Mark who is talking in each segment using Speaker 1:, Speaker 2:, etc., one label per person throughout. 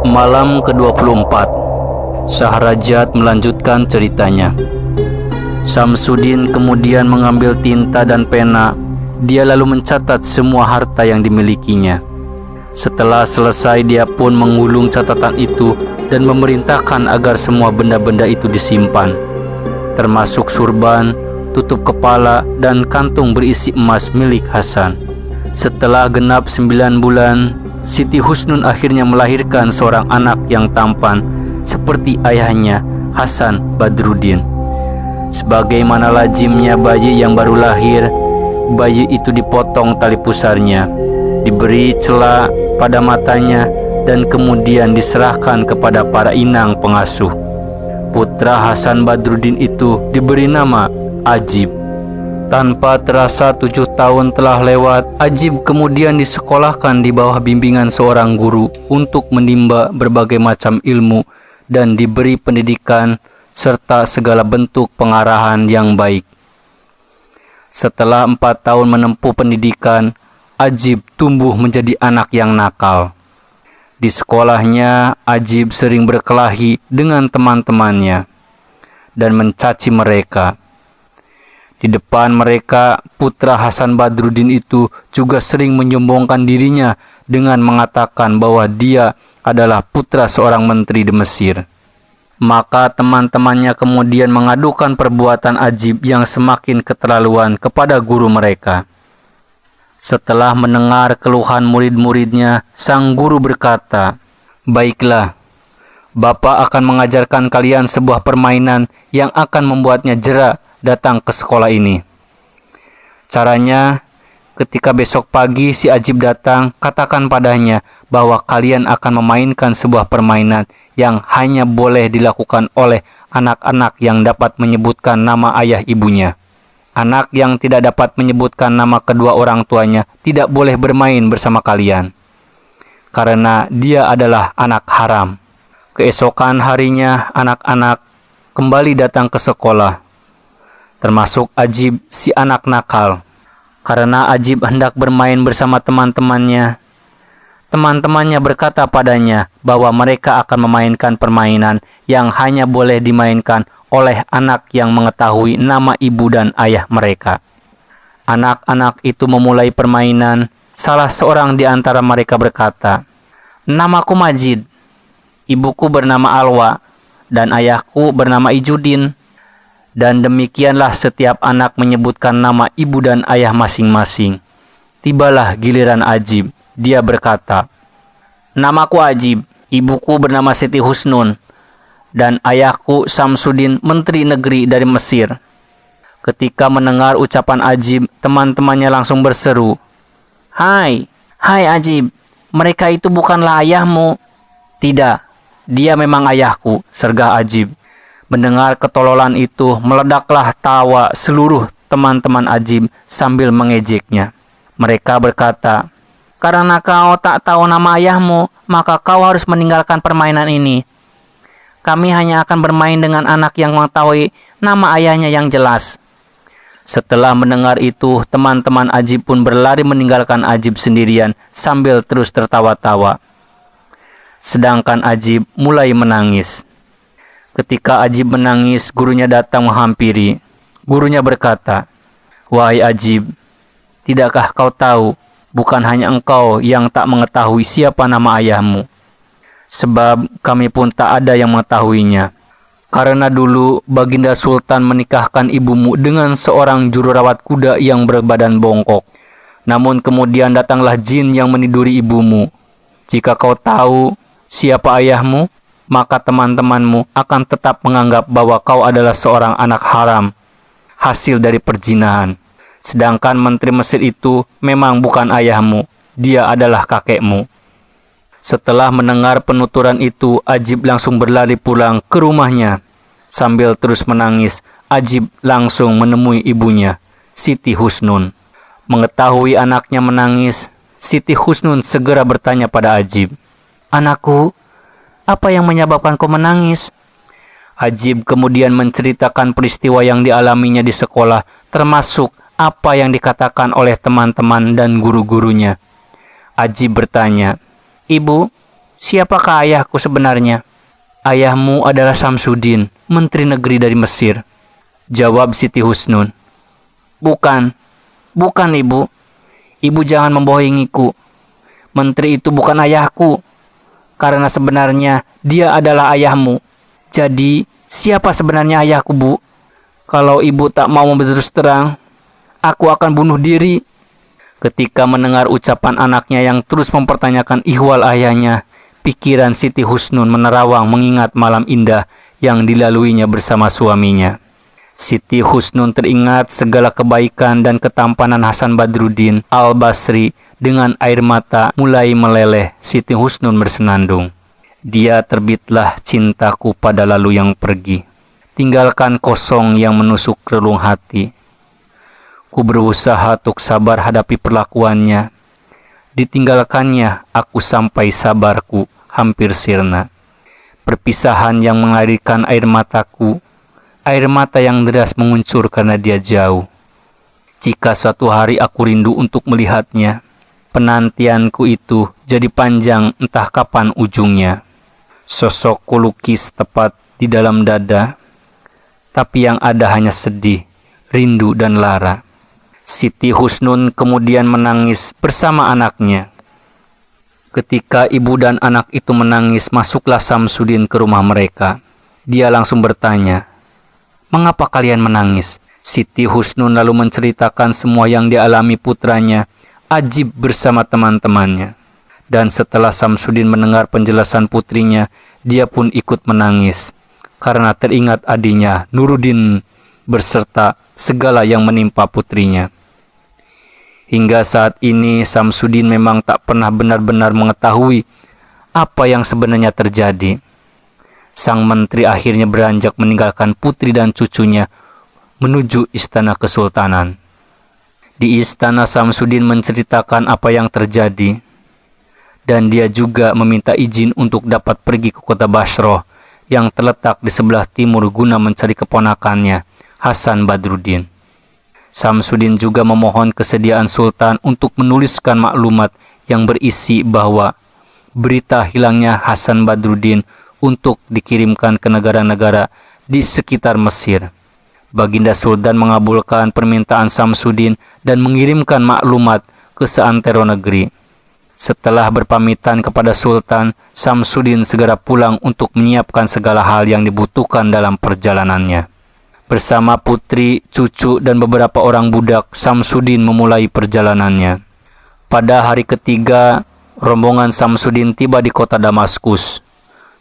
Speaker 1: Malam ke-24, Syahrajat melanjutkan ceritanya. Samsudin kemudian mengambil tinta dan pena. Dia lalu mencatat semua harta yang dimilikinya. Setelah selesai, dia pun menggulung catatan itu dan memerintahkan agar semua benda-benda itu disimpan, termasuk surban, tutup kepala, dan kantung berisi emas milik Hasan. Setelah genap 9 bulan, Siti Husnun akhirnya melahirkan seorang anak yang tampan seperti ayahnya, Hasan Badruddin. Sebagaimana lazimnya bayi yang baru lahir, bayi itu dipotong tali pusarnya, diberi celah pada matanya, dan kemudian diserahkan kepada para inang pengasuh. Putra Hasan Badruddin itu diberi nama Ajib. Tanpa terasa 7 tahun telah lewat, Ajib kemudian disekolahkan di bawah bimbingan seorang guru untuk menimba berbagai macam ilmu dan diberi pendidikan serta segala bentuk pengarahan yang baik. Setelah 4 tahun menempuh pendidikan, Ajib tumbuh menjadi anak yang nakal. Di sekolahnya, Ajib sering berkelahi dengan teman-temannya dan mencaci mereka. Di depan mereka, putra Hasan Badruddin itu juga sering menyombongkan dirinya dengan mengatakan bahwa dia adalah putra seorang menteri di Mesir. Maka teman-temannya kemudian mengadukan perbuatan Ajib yang semakin keterlaluan kepada guru mereka. Setelah mendengar keluhan murid-muridnya, sang guru berkata, "Baiklah, Bapak akan mengajarkan kalian sebuah permainan yang akan membuatnya jera datang ke sekolah ini. Caranya, ketika besok pagi si Ajib datang, katakan padanya bahwa kalian akan memainkan sebuah permainan yang hanya boleh dilakukan oleh anak-anak yang dapat menyebutkan nama ayah ibunya. Anak yang tidak dapat menyebutkan nama kedua orang tuanya tidak boleh bermain bersama kalian, karena dia adalah anak haram." Keesokan harinya, anak-anak kembali datang ke sekolah, termasuk Ajib, si anak nakal. Karena Ajib hendak bermain bersama teman-temannya, teman-temannya berkata padanya bahwa mereka akan memainkan permainan yang hanya boleh dimainkan oleh anak yang mengetahui nama ibu dan ayah mereka. Anak-anak itu memulai permainan. Salah seorang di antara mereka berkata, "Namaku Majid, ibuku bernama Alwa, dan ayahku bernama Ijudin." Dan demikianlah setiap anak menyebutkan nama ibu dan ayah masing-masing. Tibalah giliran Ajib. Dia berkata, "Namaku Ajib, ibuku bernama Siti Husnun, dan ayahku Samsudin, menteri negeri dari Mesir." Ketika mendengar ucapan Ajib, teman-temannya langsung berseru, Hai Ajib, mereka itu bukanlah ayahmu." "Tidak, dia memang ayahku," sergah Ajib. Mendengar ketololan itu, meledaklah tawa seluruh teman-teman Ajib sambil mengejeknya. Mereka berkata, "Karena kau tak tahu nama ayahmu, maka kau harus meninggalkan permainan ini. Kami hanya akan bermain dengan anak yang mengetahui nama ayahnya yang jelas." Setelah mendengar itu, teman-teman Ajib pun berlari meninggalkan Ajib sendirian sambil terus tertawa-tawa. Sedangkan Ajib mulai menangis. Ketika Ajib menangis, gurunya datang menghampiri. Gurunya berkata, "Wahai Ajib, tidakkah kau tahu, bukan hanya engkau yang tak mengetahui siapa nama ayahmu? Sebab kami pun tak ada yang mengetahuinya. Karena dulu Baginda Sultan menikahkan ibumu dengan seorang jururawat kuda yang berbadan bongkok. Namun kemudian datanglah jin yang meniduri ibumu. Jika kau tahu siapa ayahmu, maka teman-temanmu akan tetap menganggap bahwa kau adalah seorang anak haram, hasil dari perzinahan. Sedangkan menteri Mesir itu memang bukan ayahmu, dia adalah kakekmu." Setelah mendengar penuturan itu, Ajib langsung berlari pulang ke rumahnya. Sambil terus menangis, Ajib langsung menemui ibunya, Siti Husnun. Mengetahui anaknya menangis, Siti Husnun segera bertanya pada Ajib, "Anakku, apa yang menyebabkan kau menangis?" Ajib kemudian menceritakan peristiwa yang dialaminya di sekolah, termasuk apa yang dikatakan oleh teman-teman dan guru-gurunya. Ajib bertanya, "Ibu, siapakah ayahku sebenarnya?" "Ayahmu adalah Samsudin, menteri negeri dari Mesir," jawab Siti Husnun. Bukan, Ibu. Ibu jangan membohongiku. Menteri itu bukan ayahku, karena sebenarnya dia adalah ayahmu. Jadi, siapa sebenarnya ayahku, Bu? Kalau Ibu tak mau berterus terang, aku akan bunuh diri." Ketika mendengar ucapan anaknya yang terus mempertanyakan ihwal ayahnya, pikiran Siti Husnun menerawang mengingat malam indah yang dilaluinya bersama suaminya. Siti Husnun teringat segala kebaikan dan ketampanan Hasan Badruddin Al-Basri. Dengan air mata mulai meleleh, Siti Husnun bersenandung. "Dia terbitlah cintaku pada lalu yang pergi. Tinggalkan kosong yang menusuk relung hati. Ku berusaha untuk sabar hadapi perlakuannya. Ditinggalkannya aku sampai sabarku hampir sirna. Perpisahan yang mengalirkan air mataku, air mata yang deras menguncur karena dia jauh. Jika suatu hari aku rindu untuk melihatnya, penantianku itu jadi panjang entah kapan ujungnya. Sosokku lukis tepat di dalam dada, tapi yang ada hanya sedih, rindu dan lara." Siti Husnun kemudian menangis bersama anaknya. Ketika ibu dan anak itu menangis, masuklah Samsudin ke rumah mereka. Dia langsung bertanya, "Mengapa kalian menangis?" Siti Husnun lalu menceritakan semua yang dialami putranya, Ajib bersama teman-temannya. Dan setelah Samsudin mendengar penjelasan putrinya, dia pun ikut menangis, karena teringat adiknya Nuruddin berserta segala yang menimpa putrinya. Hingga saat ini Samsudin memang tak pernah benar-benar mengetahui apa yang sebenarnya terjadi. Sang menteri akhirnya beranjak meninggalkan putri dan cucunya menuju istana kesultanan. Di istana, Samsudin menceritakan apa yang terjadi, dan dia juga meminta izin untuk dapat pergi ke kota Basroh yang terletak di sebelah timur guna mencari keponakannya, Hasan Badruddin. Samsudin juga memohon kesediaan Sultan untuk menuliskan maklumat yang berisi bahwa berita hilangnya Hasan Badruddin untuk dikirimkan ke negara-negara di sekitar Mesir. Baginda Sultan mengabulkan permintaan Samsudin dan mengirimkan maklumat ke seantero negeri. Setelah berpamitan kepada Sultan, Samsudin segera pulang untuk menyiapkan segala hal yang dibutuhkan dalam perjalanannya. Bersama putri, cucu, dan beberapa orang budak, Samsudin memulai perjalanannya. Pada hari ketiga, rombongan Samsudin tiba di kota Damaskus,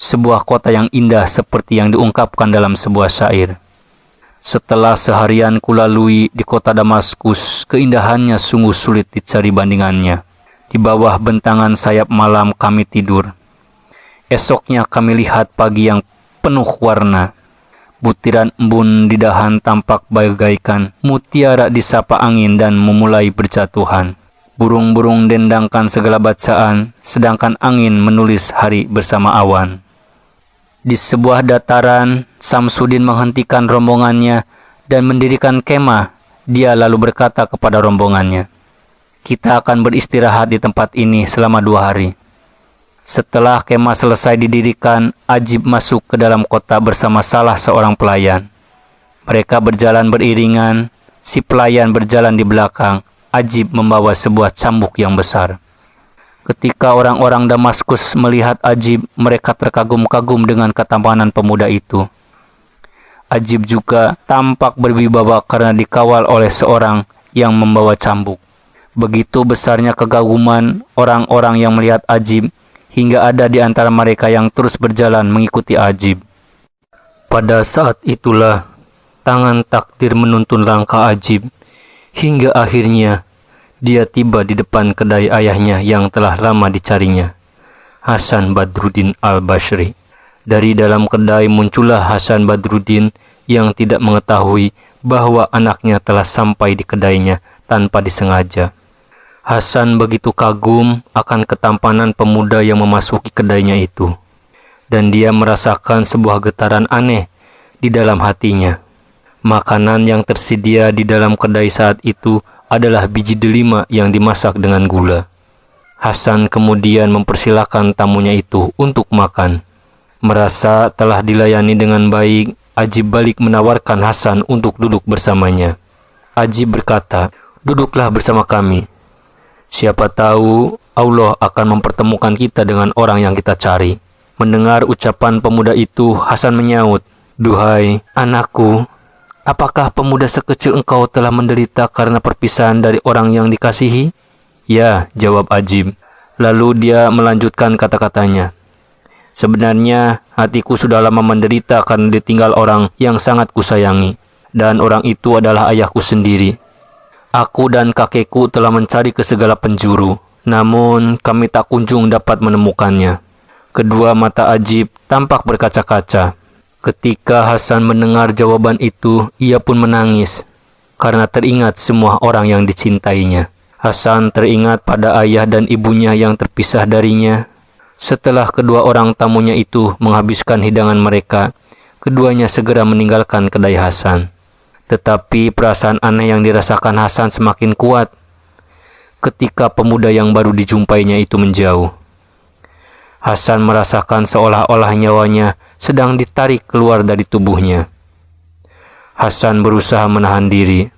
Speaker 1: sebuah kota yang indah seperti yang diungkapkan dalam sebuah syair. "Setelah seharian kulalui di kota Damaskus, keindahannya sungguh sulit dicari bandingannya. Di bawah bentangan sayap malam kami tidur. Esoknya kami lihat pagi yang penuh warna. Butiran embun di dahan tampak bagaikan mutiara disapa angin dan memulai berjatuhan. Burung-burung dendangkan segala bacaan, sedangkan angin menulis hari bersama awan." Di sebuah dataran, Samsudin menghentikan rombongannya dan mendirikan kemah. Dia lalu berkata kepada rombongannya, "Kita akan beristirahat di tempat ini selama 2 hari. Setelah kemah selesai didirikan, Ajib masuk ke dalam kota bersama salah seorang pelayan. Mereka berjalan beriringan, si pelayan berjalan di belakang, Ajib membawa sebuah cambuk yang besar. Ketika orang-orang Damaskus melihat Ajib, mereka terkagum-kagum dengan ketampanan pemuda itu. Ajib juga tampak berwibawa karena dikawal oleh seorang yang membawa cambuk. Begitu besarnya kekaguman orang-orang yang melihat Ajib, hingga ada di antara mereka yang terus berjalan mengikuti Ajib. Pada saat itulah tangan takdir menuntun langkah Ajib, hingga akhirnya dia tiba di depan kedai ayahnya yang telah lama dicarinya, Hasan Badruddin Al-Basri. Dari dalam kedai muncullah Hasan Badruddin yang tidak mengetahui bahwa anaknya telah sampai di kedainya tanpa disengaja. Hasan begitu kagum akan ketampanan pemuda yang memasuki kedainya itu, dan dia merasakan sebuah getaran aneh di dalam hatinya. Makanan yang tersedia di dalam kedai saat itu adalah biji delima yang dimasak dengan gula. Hasan kemudian mempersilahkan tamunya itu untuk makan. Merasa telah dilayani dengan baik, Ajib balik menawarkan Hasan untuk duduk bersamanya. Ajib berkata, "Duduklah bersama kami. Siapa tahu Allah akan mempertemukan kita dengan orang yang kita cari." Mendengar ucapan pemuda itu, Hasan menyaut, "Duhai anakku, apakah pemuda sekecil engkau telah menderita karena perpisahan dari orang yang dikasihi?" "Ya," jawab Ajib. Lalu dia melanjutkan kata-katanya, "Sebenarnya hatiku sudah lama menderita karena ditinggal orang yang sangat kusayangi, dan orang itu adalah ayahku sendiri. Aku dan kakekku telah mencari ke segala penjuru, namun kami tak kunjung dapat menemukannya." Kedua mata Ajib tampak berkaca-kaca. Ketika Hasan mendengar jawaban itu, ia pun menangis karena teringat semua orang yang dicintainya. Hasan teringat pada ayah dan ibunya yang terpisah darinya. Setelah kedua orang tamunya itu menghabiskan hidangan mereka, keduanya segera meninggalkan kedai Hasan. Tetapi perasaan aneh yang dirasakan Hasan semakin kuat ketika pemuda yang baru dijumpainya itu menjauh. Hasan merasakan seolah-olah nyawanya sedang ditarik keluar dari tubuhnya. Hasan berusaha menahan diri,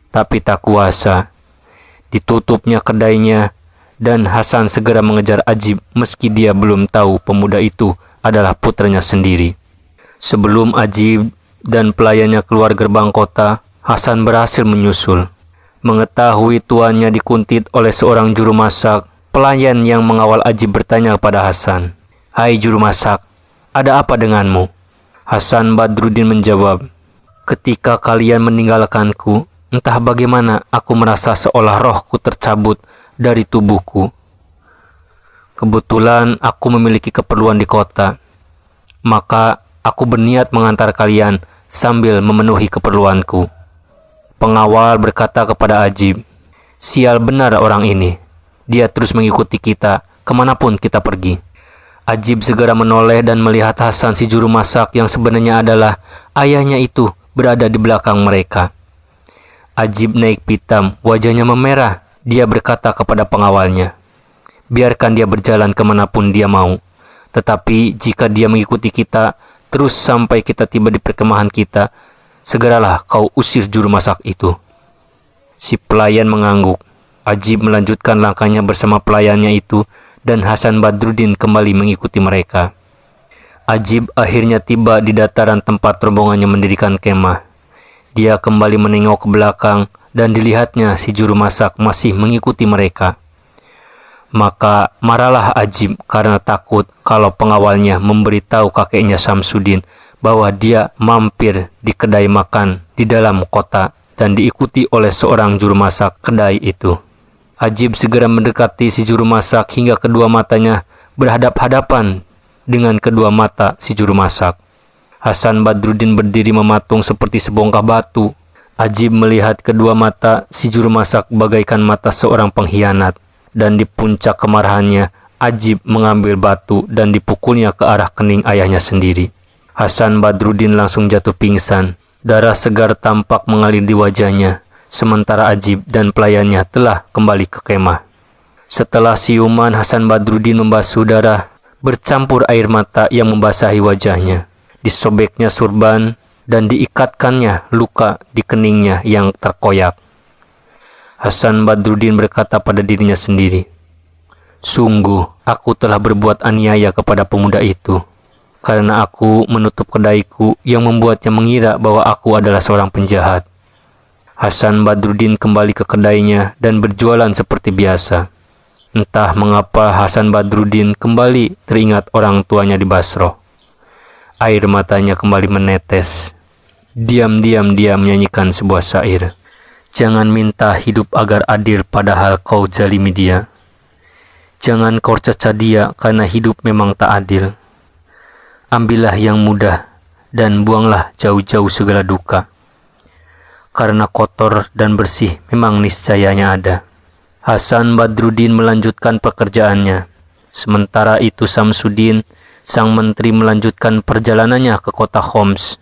Speaker 1: tapi tak kuasa. Ditutupnya kedainya, dan Hasan segera mengejar Ajib meski dia belum tahu pemuda itu adalah putranya sendiri. Sebelum Ajib dan pelayannya keluar gerbang kota, Hasan berhasil menyusul. Mengetahui tuannya dikuntit oleh seorang juru masak, pelayan yang mengawal Ajib bertanya kepada Hasan, "Hai juru masak, ada apa denganmu?" Hasan Badruddin menjawab, "Ketika kalian meninggalkanku, entah bagaimana aku merasa seolah rohku tercabut dari tubuhku. Kebetulan aku memiliki keperluan di kota, maka aku berniat mengantar kalian sambil memenuhi keperluanku." Pengawal berkata kepada Ajib, "Sial benar orang ini. Dia terus mengikuti kita kemanapun kita pergi." Ajib segera menoleh dan melihat Hasan si juru masak yang sebenarnya adalah ayahnya itu berada di belakang mereka. Ajib naik pitam, wajahnya memerah. Dia berkata kepada pengawalnya, "Biarkan dia berjalan kemanapun dia mau. Tetapi jika dia mengikuti kita terus sampai kita tiba di perkemahan kita, segeralah kau usir juru masak itu." Si pelayan mengangguk. Ajib melanjutkan langkahnya bersama pelayannya itu, dan Hasan Badruddin kembali mengikuti mereka. Ajib akhirnya tiba di dataran tempat rombongannya mendirikan kemah. Dia kembali menengok ke belakang, dan dilihatnya si juru masak masih mengikuti mereka. Maka marahlah Ajib karena takut kalau pengawalnya memberitahu kakeknya Samsudin bahwa dia mampir di kedai makan di dalam kota dan diikuti oleh seorang juru masak kedai itu. Ajib segera mendekati si juru masak hingga kedua matanya berhadap-hadapan dengan kedua mata si juru masak. Hasan Badruddin berdiri mematung seperti sebongkah batu. Ajib melihat kedua mata si juru masak bagaikan mata seorang pengkhianat, dan di puncak kemarahannya, Ajib mengambil batu dan dipukulnya ke arah kening ayahnya sendiri. Hasan Badruddin langsung jatuh pingsan. Darah segar tampak mengalir di wajahnya, sementara Ajib dan pelayannya telah kembali ke kemah. Setelah siuman, Hasan Badruddin membasuh darah bercampur air mata yang membasahi wajahnya. Disobeknya surban dan diikatkannya luka di keningnya yang terkoyak. Hasan Badruddin berkata pada dirinya sendiri, "Sungguh, aku telah berbuat aniaya kepada pemuda itu, karena aku menutup kedaiku yang membuatnya mengira bahwa aku adalah seorang penjahat." Hasan Badruddin kembali ke kedainya dan berjualan seperti biasa. Entah mengapa Hasan Badruddin kembali teringat orang tuanya di Basroh. Air matanya kembali menetes. Diam-diam dia menyanyikan sebuah syair. "Jangan minta hidup agar adil padahal kau zalimi dia. Jangan kau cerca dia karena hidup memang tak adil. Ambillah yang mudah dan buanglah jauh-jauh segala duka. Karena kotor dan bersih memang niscayanya ada." Hasan Badruddin melanjutkan pekerjaannya. Sementara itu Samsudin, sang menteri, melanjutkan perjalanannya ke kota Homs.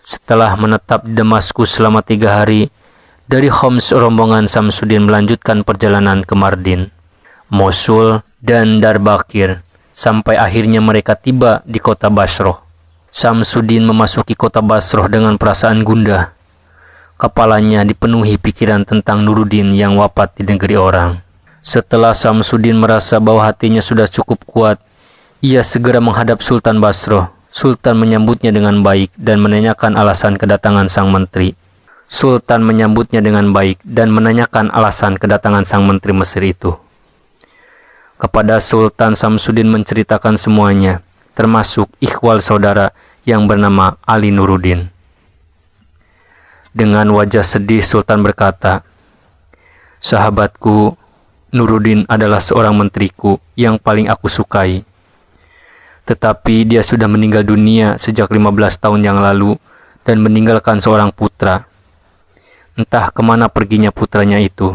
Speaker 1: Setelah menetap di Damaskus selama 3 hari, dari Homs rombongan Samsudin melanjutkan perjalanan ke Mardin. Mosul, dan Darbakir, sampai akhirnya mereka tiba di kota Basroh. Samsudin memasuki kota Basroh dengan perasaan gundah. Kepalanya dipenuhi pikiran tentang Nuruddin yang wafat di negeri orang. Setelah Samsudin merasa bahwa hatinya sudah cukup kuat, ia segera menghadap Sultan Basroh. Sultan menyambutnya dengan baik dan menanyakan alasan kedatangan sang menteri. Sultan menyambutnya dengan baik dan menanyakan alasan kedatangan sang menteri Mesir itu. Kepada Sultan, Samsudin menceritakan semuanya, termasuk ikhwal saudara yang bernama Ali Nuruddin. Dengan wajah sedih, Sultan berkata, "Sahabatku, Nuruddin adalah seorang menteriku yang paling aku sukai. Tetapi dia sudah meninggal dunia sejak 15 tahun yang lalu dan meninggalkan seorang putra. Entah kemana perginya putranya itu.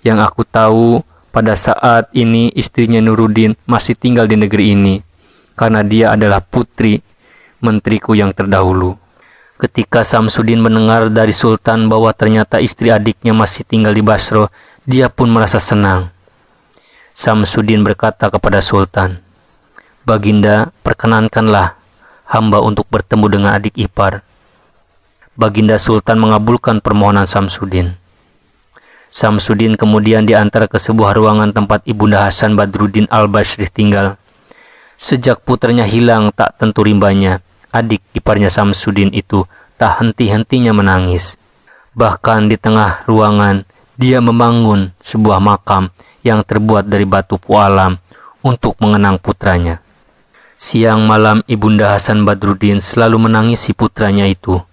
Speaker 1: Yang aku tahu, pada saat ini istrinya Nuruddin masih tinggal di negeri ini, karena dia adalah putri menteriku yang terdahulu." Ketika Samsudin mendengar dari Sultan bahwa ternyata istri adiknya masih tinggal di Basro, dia pun merasa senang. Samsudin berkata kepada Sultan, "Baginda, perkenankanlah hamba untuk bertemu dengan adik ipar." Baginda Sultan mengabulkan permohonan Samsudin. Samsudin kemudian diantar ke sebuah ruangan tempat Ibunda Hasan Badruddin al-Basri tinggal. Sejak putranya hilang tak tentu rimbanya, adik iparnya Samsudin itu tak henti-hentinya menangis. Bahkan di tengah ruangan, dia membangun sebuah makam yang terbuat dari batu pualam untuk mengenang putranya. Siang malam Ibunda Hasan Badruddin selalu menangisi putranya itu,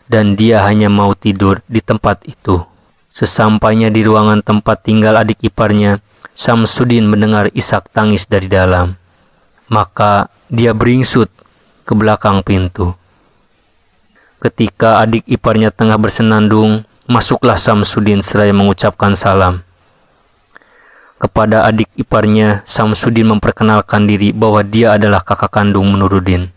Speaker 1: dan dia hanya mau tidur di tempat itu. Sesampainya di ruangan tempat tinggal adik iparnya, Samsudin mendengar isak tangis dari dalam. Maka dia beringsut ke belakang pintu. Ketika adik iparnya tengah bersenandung, masuklah Samsudin seraya mengucapkan salam. Kepada adik iparnya, Samsudin memperkenalkan diri bahwa dia adalah kakak kandung Nuruddin.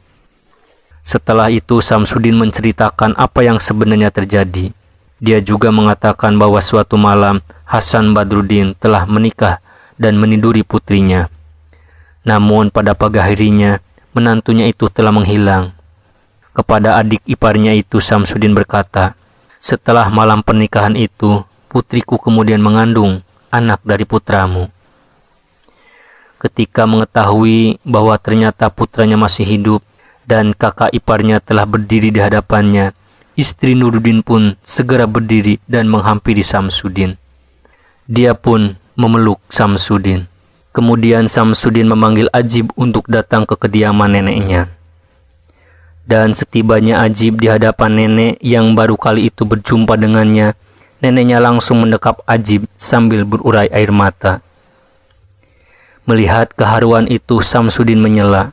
Speaker 1: Setelah itu Samsudin menceritakan apa yang sebenarnya terjadi. Dia juga mengatakan bahwa suatu malam Hasan Badruddin telah menikah dan meniduri putrinya. Namun pada pagi harinya, menantunya itu telah menghilang. Kepada adik iparnya itu Samsudin berkata, "Setelah malam pernikahan itu, putriku kemudian mengandung anak dari putramu." Ketika mengetahui bahwa ternyata putranya masih hidup dan kakak iparnya telah berdiri di hadapannya, istri Nuruddin pun segera berdiri dan menghampiri Samsudin. Dia pun memeluk Samsudin. Kemudian Samsudin memanggil Ajib untuk datang ke kediaman neneknya. Dan setibanya Ajib di hadapan nenek yang baru kali itu berjumpa dengannya, neneknya langsung mendekap Ajib sambil berurai air mata. Melihat keharuan itu, Samsudin menyela,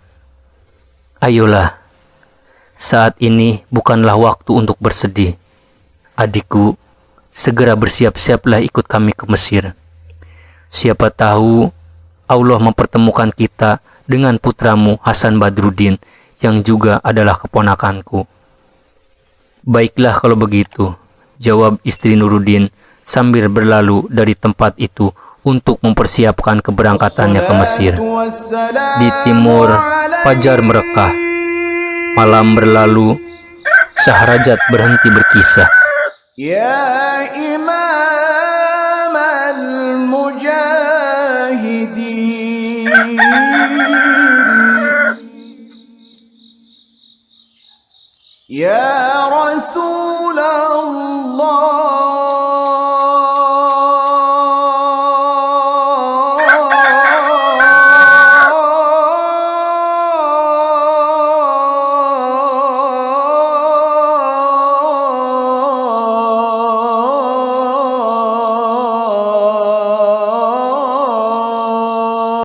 Speaker 1: "Ayolah, saat ini bukanlah waktu untuk bersedih. Adikku, segera bersiap-siaplah ikut kami ke Mesir. Siapa tahu Allah mempertemukan kita dengan putramu Hasan Badruddin yang juga adalah keponakanku." "Baiklah kalau begitu," jawab istri Nuruddin sambil berlalu dari tempat itu untuk mempersiapkan keberangkatannya ke Mesir. Di timur, fajar merekah. Malam berlalu, Syahrajat berhenti berkisah.
Speaker 2: Ya Imam al-Mujahidin, Ya Rasulullah,